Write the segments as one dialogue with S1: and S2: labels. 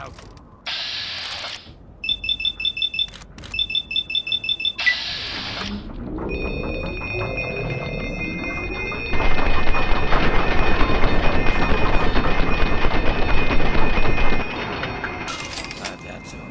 S1: out. Glad that's over.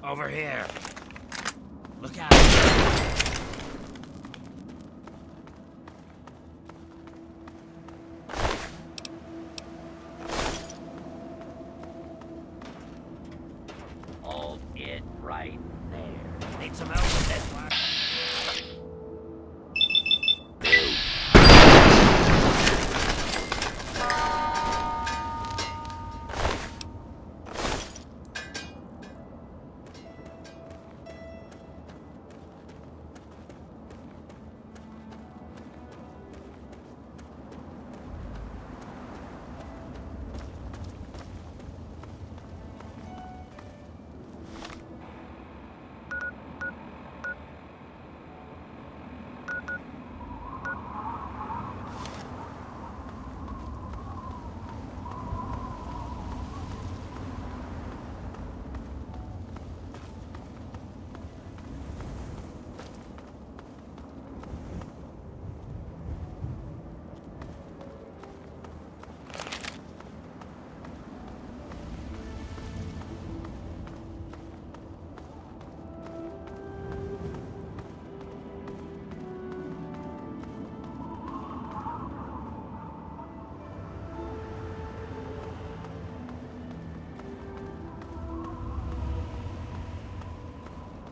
S1: Over here. Look out.
S2: Hold it right there.
S1: Need some help with this one.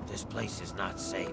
S1: This place is not safe.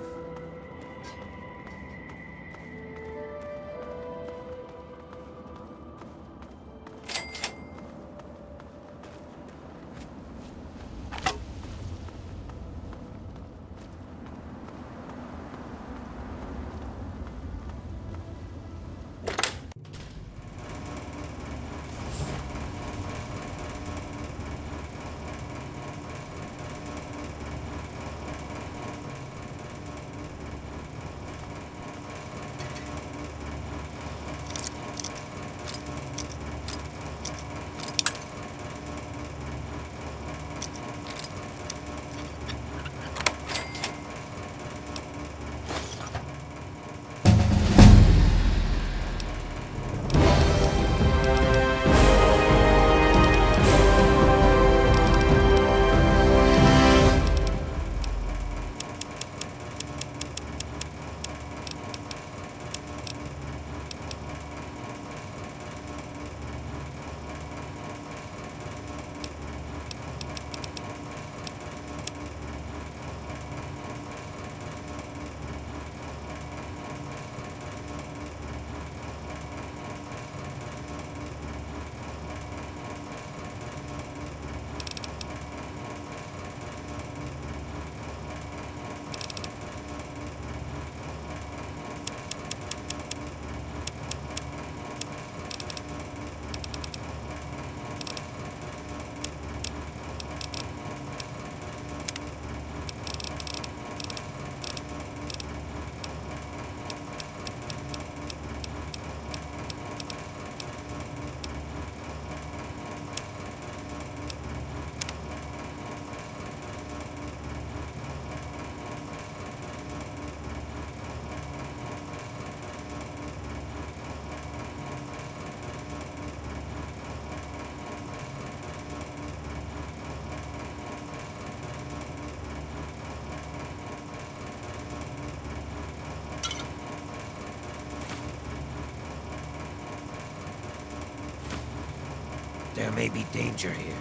S1: There may be danger here.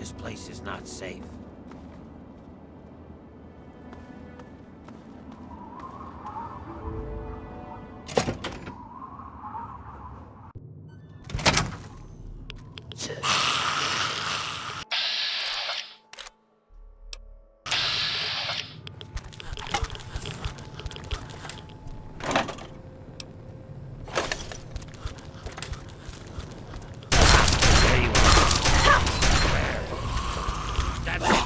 S1: This place is not safe. There you are. Where? That's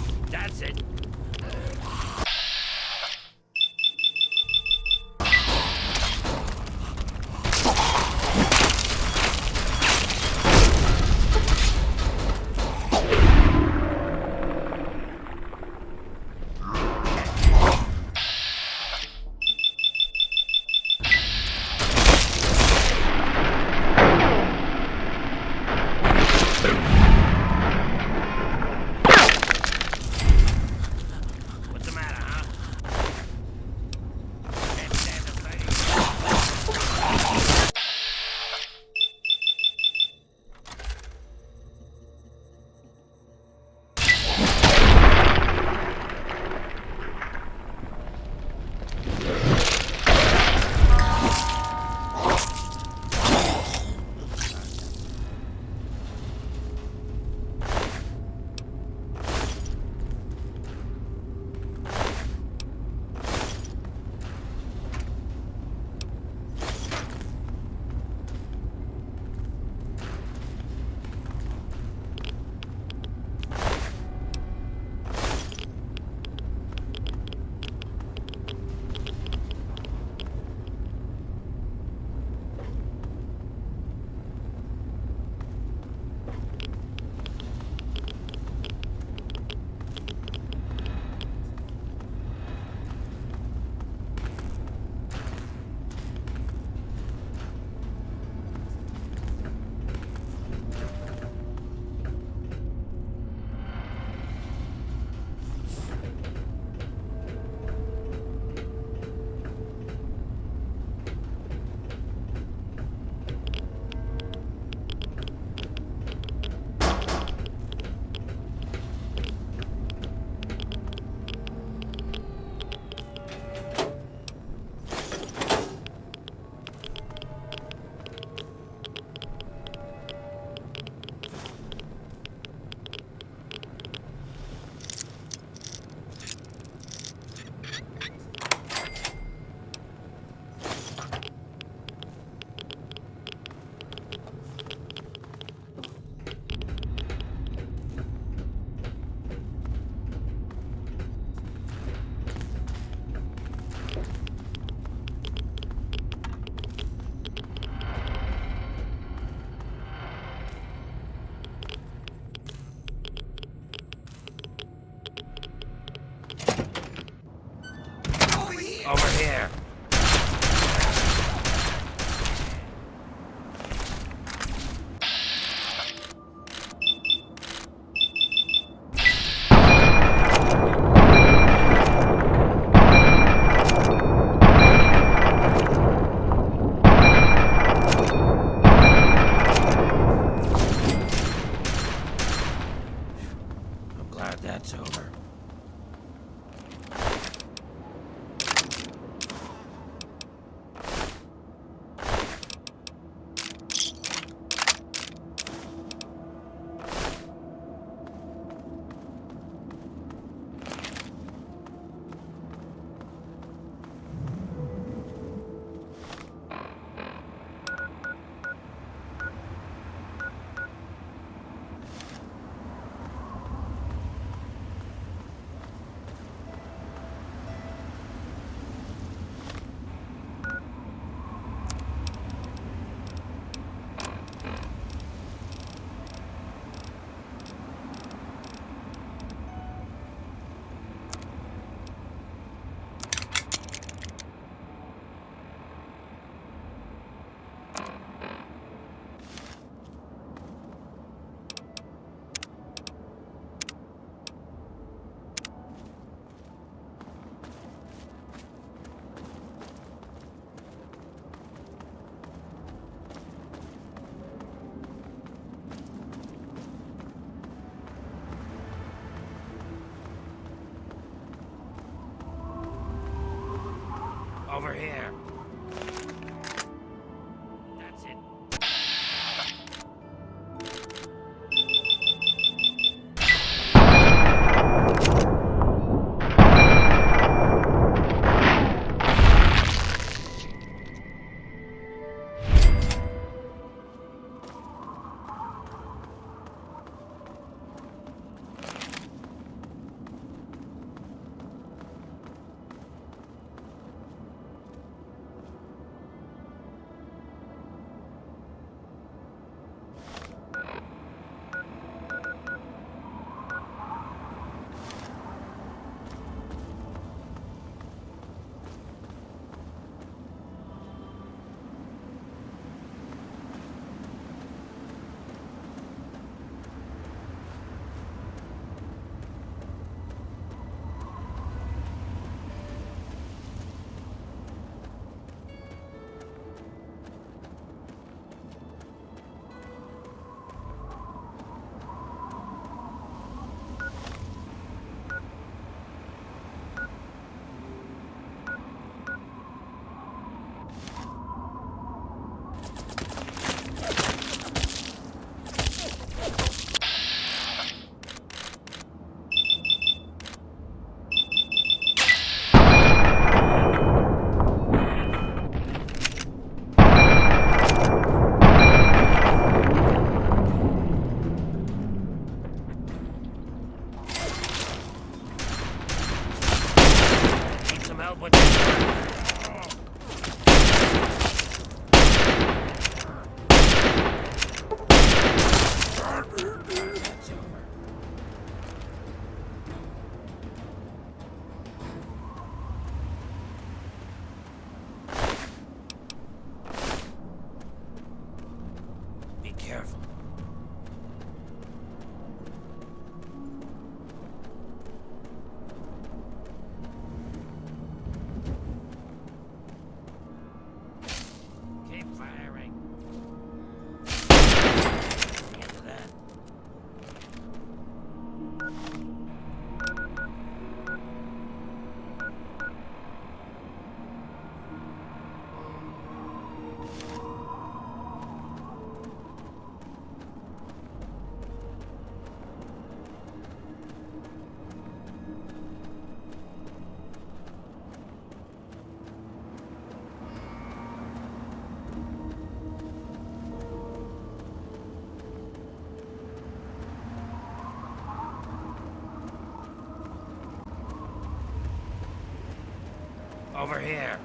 S1: Over here.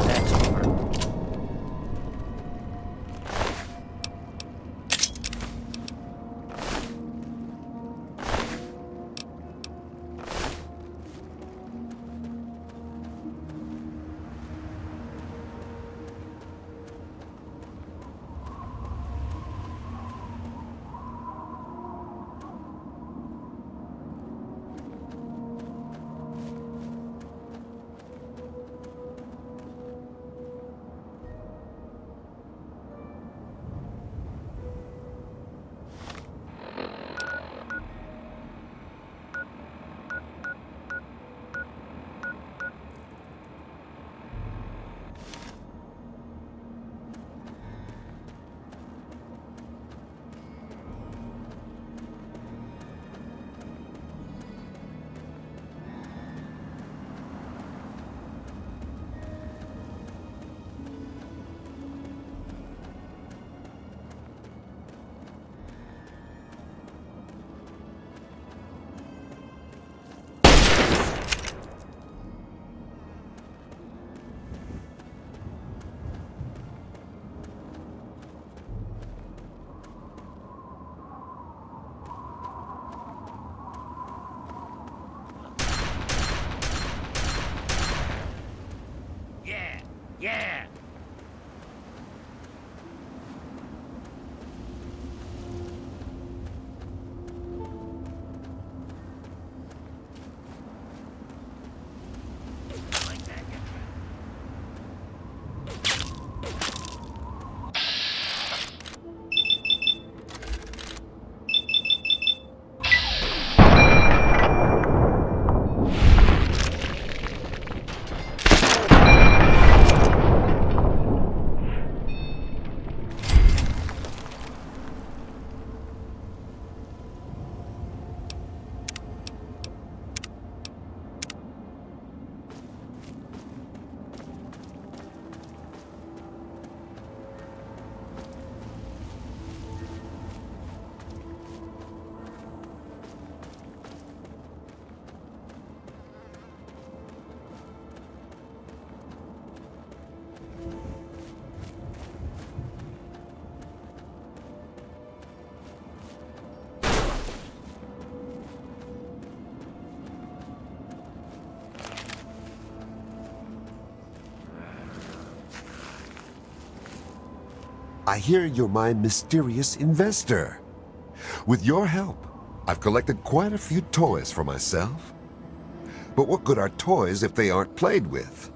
S1: That's over. Yeah, yeah. Like that.
S3: I hear you're my mysterious investor. With your help, I've collected quite a few toys for myself. But what good are toys if they aren't played with?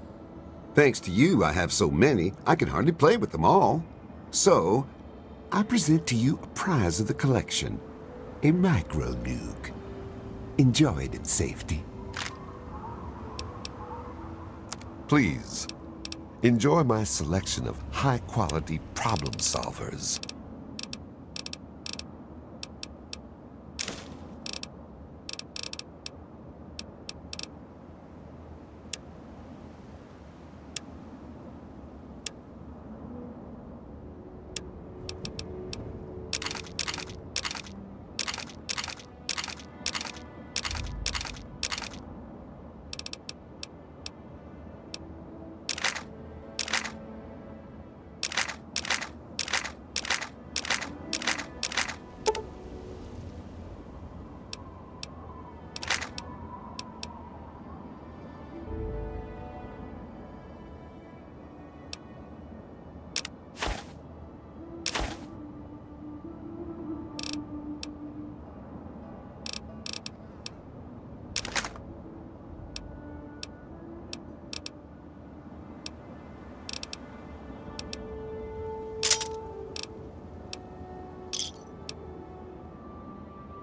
S3: Thanks to you, I have so many, I can hardly play with them all. So, I present to you a prize of the collection, a micro-nuke. Enjoy it in safety. Please, enjoy my selection of high-quality problem solvers.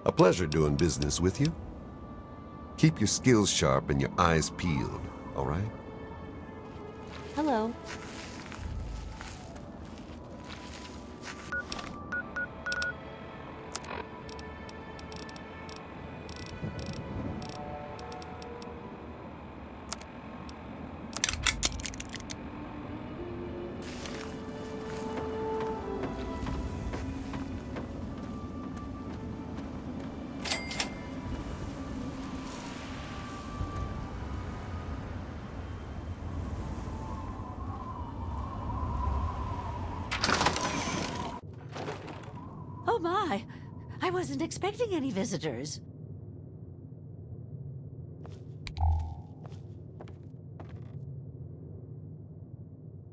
S3: A pleasure doing business with you. Keep your skills sharp and your eyes peeled, all right?
S4: Hello. I wasn't expecting any visitors.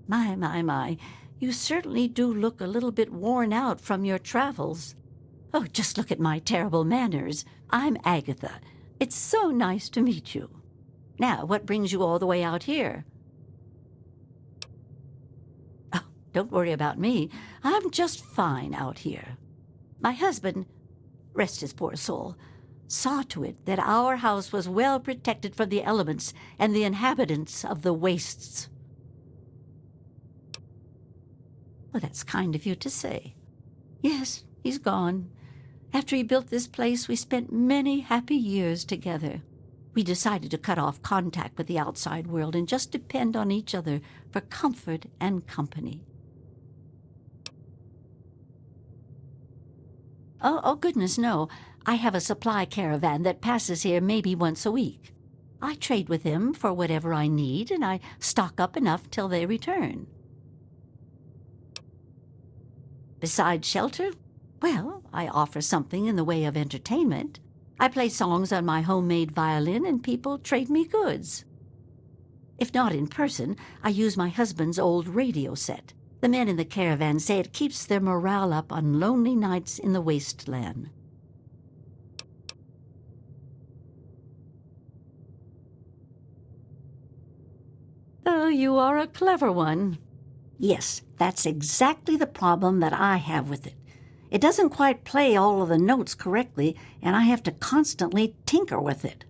S4: My. You certainly do look a little bit worn out from your travels. Oh, just look at my terrible manners. I'm Agatha. It's so nice to meet you. Now, what brings you all the way out here? Oh, don't worry about me. I'm just fine out here. My husband, rest his poor soul, saw to it that our house was well protected from the elements and the inhabitants of the wastes. Well, that's kind of you to say. Yes, he's gone. After he built this place, we spent many happy years together. We decided to cut off contact with the outside world and just depend on each other for comfort and company. Oh, goodness, no. I have a supply caravan that passes here maybe once a week. I trade with them for whatever I need, and I stock up enough till they return. Besides shelter, well, I offer something in the way of entertainment. I play songs on my homemade violin, and people trade me goods. If not in person, I use my husband's old radio set. The men in the caravan say it keeps their morale up on lonely nights in the wasteland. Oh, you are a clever one. Yes, that's exactly the problem that I have with it. It doesn't quite play all of the notes correctly, and I have to constantly tinker with it.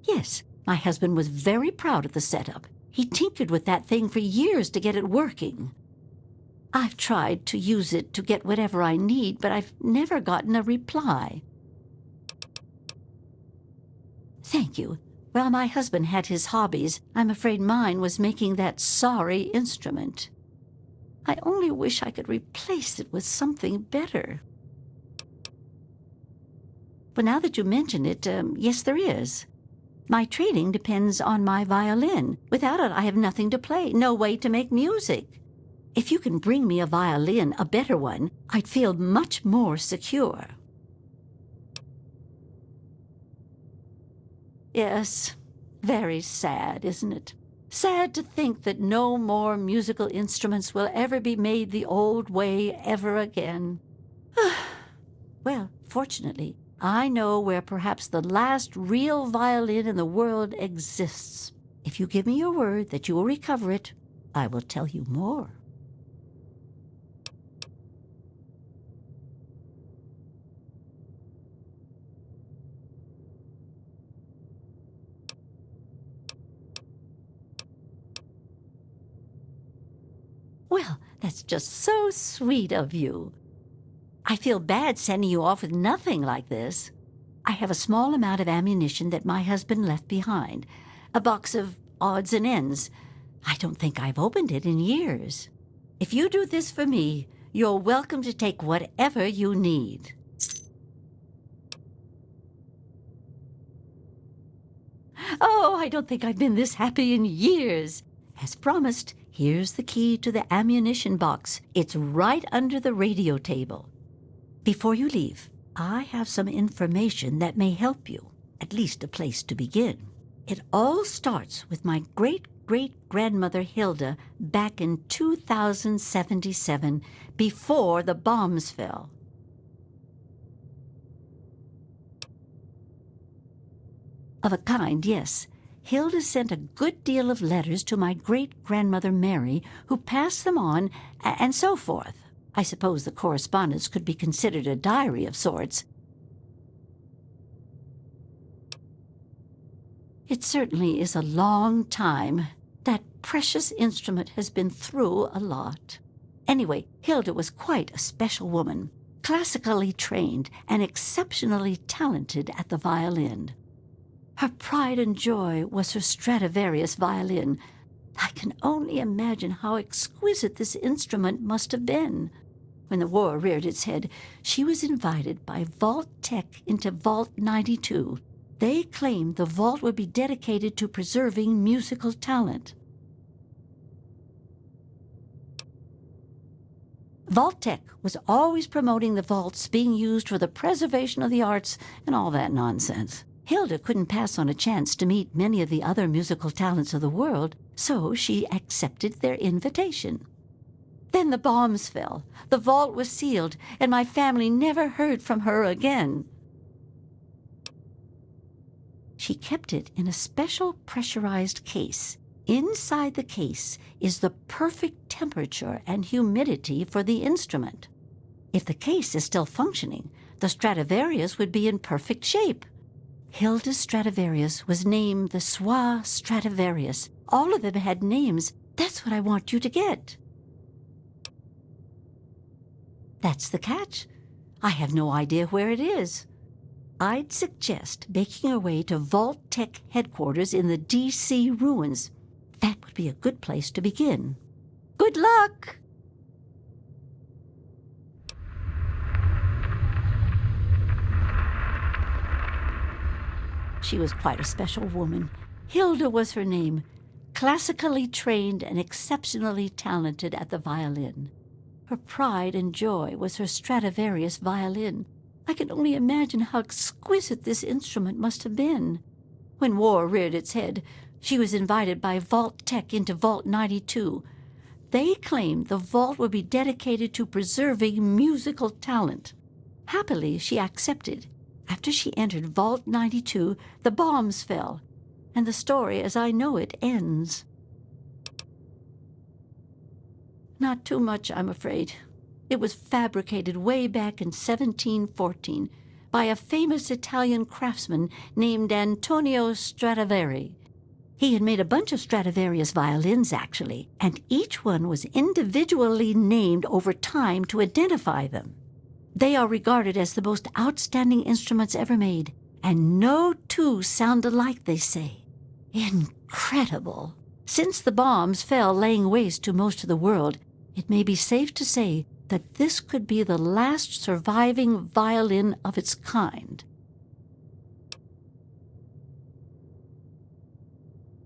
S4: Yes, my husband was very proud of the setup. He tinkered with that thing for years to get it working. I've tried to use it to get whatever I need, but I've never gotten a reply. Thank you. While my husband had his hobbies, I'm afraid mine was making that sorry instrument. I only wish I could replace it with something better. But now that you mention it, yes, there is. My trading depends on my violin. Without it, I have nothing to play, no way to make music. If you can bring me a violin, a better one, I'd feel much more secure. Yes, very sad, isn't it? Sad to think that no more musical instruments will ever be made the old way ever again. Well, fortunately, I know where perhaps the last real violin in the world exists. If you give me your word that you will recover it, I will tell you more. Well, that's just so sweet of you. I feel bad sending you off with nothing like this. I have a small amount of ammunition that my husband left behind, a box of odds and ends. I don't think I've opened it in years. If you do this for me, you're welcome to take whatever you need. Oh, I don't think I've been this happy in years. As promised, here's the key to the ammunition box. It's right under the radio table. Before you leave, I have some information that may help you, at least a place to begin. It all starts with my great-great-grandmother Hilda back in 2077, before the bombs fell. Of a kind, yes. Hilda sent a good deal of letters to my great-grandmother Mary, who passed them on, and so forth. I suppose the correspondence could be considered a diary of sorts. It certainly is a long time. That precious instrument has been through a lot. Anyway, Hilda was quite a special woman, classically trained and exceptionally talented at the violin. Her pride and joy was her Stradivarius violin. I can only imagine how exquisite this instrument must have been. When the war reared its head, she was invited by Vault Tech into Vault 92. They claimed the vault would be dedicated to preserving musical talent. Vault-Tec was always promoting the vaults being used for the preservation of the arts and all that nonsense. Hilda couldn't pass on a chance to meet many of the other musical talents of the world, so she accepted their invitation. Then the bombs fell, the vault was sealed, and my family never heard from her again. She kept it in a special pressurized case. Inside the case is the perfect temperature and humidity for the instrument. If the case is still functioning, the Stradivarius would be in perfect shape. Hilda's Stradivarius was named the Swa Stradivarius. All of them had names. That's what I want you to get. That's the catch. I have no idea where it is. I'd suggest making your way to Vault-Tec headquarters in the D.C. ruins. That would be a good place to begin. Good luck! She was quite a special woman. Hilda was her name, classically trained and exceptionally talented at the violin. Her pride and joy was her Stradivarius violin. I can only imagine how exquisite this instrument must have been. When war reared its head, she was invited by Vault-Tec into Vault 92. They claimed the vault would be dedicated to preserving musical talent. Happily, she accepted. After she entered Vault 92, the bombs fell, and the story as I know it ends. Not too much, I'm afraid. It was fabricated way back in 1714 by a famous Italian craftsman named Antonio Stradivari. He had made a bunch of Stradivarius violins, actually, and each one was individually named over time to identify them. They are regarded as the most outstanding instruments ever made, and no two sound alike, they say. Incredible! Since the bombs fell laying waste to most of the world, it may be safe to say that this could be the last surviving violin of its kind.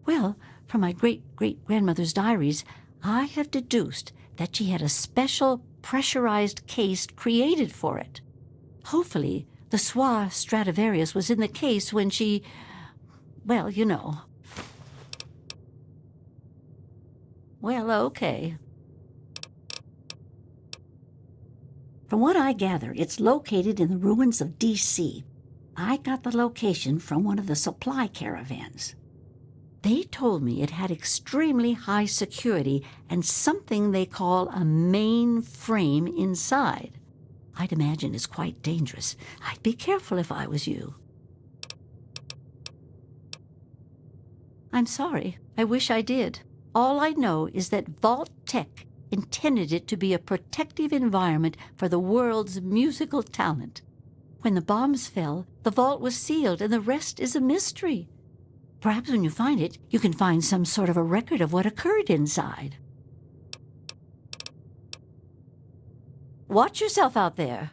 S4: Well, from my great-great-grandmother's diaries, I have deduced that she had a special pressurized case created for it. Hopefully, the Swa Stradivarius was in the case when she... well, you know. Well, okay. From what I gather, it's located in the ruins of D.C. I got the location from one of the supply caravans. They told me it had extremely high security and something they call a mainframe inside. I'd imagine it's quite dangerous. I'd be careful if I was you. I'm sorry. I wish I did. All I know is that Vault-Tec intended it to be a protective environment for the world's musical talent. When the bombs fell, the vault was sealed and the rest is a mystery. Perhaps when you find it, you can find some sort of a record of what occurred inside. Watch yourself out there.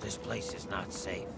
S1: This place is not safe.